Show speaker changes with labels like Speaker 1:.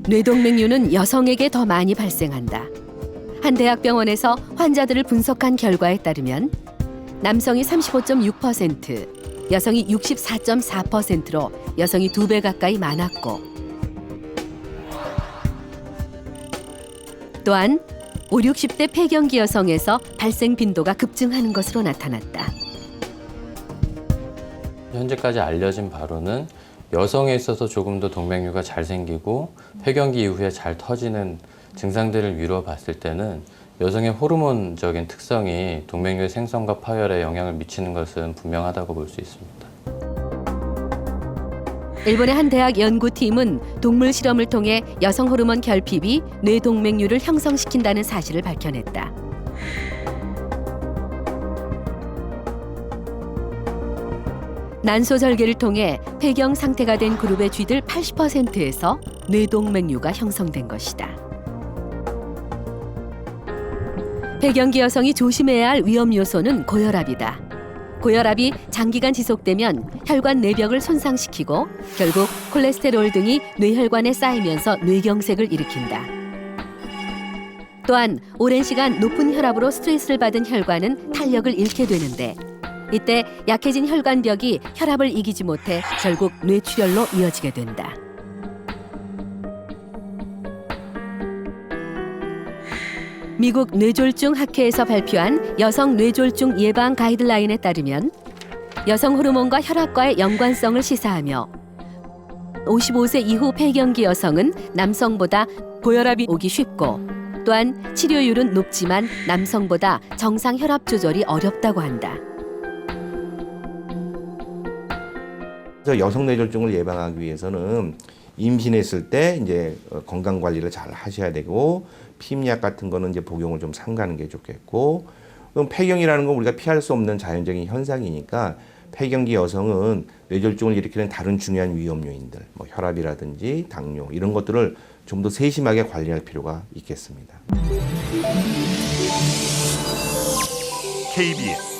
Speaker 1: 뇌동맥류는 여성에게 더 많이 발생한다. 한 대학병원에서 환자들을 분석한 결과에 따르면 남성이 35.6%, 여성이 64.4%로 여성이 2배 가까이 많았고, 또한 5, 60대 폐경기 여성에서 발생 빈도가 급증하는 것으로 나타났다.
Speaker 2: 현재까지 알려진 바로는 여성에 있어서 조금 더 동맥류가 잘 생기고 폐경기 이후에 잘 터지는 증상들을 미루어 봤을 때는 여성의 호르몬적인 특성이 동맥류의 생성과 파열에 영향을 미치는 것은 분명하다고 볼 수 있습니다.
Speaker 1: 일본의 한 대학 연구팀은 동물 실험을 통해 여성 호르몬 결핍이 뇌동맥류를 형성시킨다는 사실을 밝혀냈다. 난소절개를 통해 폐경 상태가 된 그룹의 쥐들 80%에서 뇌동맥류가 형성된 것이다. 폐경기 여성이 조심해야 할 위험 요소는 고혈압이다. 고혈압이 장기간 지속되면 혈관 내벽을 손상시키고 결국 콜레스테롤 등이 뇌혈관에 쌓이면서 뇌경색을 일으킨다. 또한 오랜 시간 높은 혈압으로 스트레스를 받은 혈관은 탄력을 잃게 되는데 이때 약해진 혈관벽이 혈압을 이기지 못해 결국 뇌출혈로 이어지게 된다. 미국 뇌졸중 학회에서 발표한 여성 뇌졸중 예방 가이드라인에 따르면 여성 호르몬과 혈압과의 연관성을 시사하며 55세 이후 폐경기 여성은 남성보다 고혈압이 오기 쉽고 또한 치료율은 높지만 남성보다 정상 혈압 조절이 어렵다고 한다.
Speaker 3: 여성 뇌졸중을 예방하기 위해서는 임신했을 때 이제 건강 관리를 잘 하셔야 되고 피임약 같은 거는 이제 복용을 좀 삼가는 게 좋겠고, 그럼 폐경이라는 건 우리가 피할 수 없는 자연적인 현상이니까 폐경기 여성은 뇌졸중을 일으키는 다른 중요한 위험 요인들, 뭐 혈압이라든지 당뇨 이런 것들을 좀 더 세심하게 관리할 필요가 있겠습니다.
Speaker 4: KBS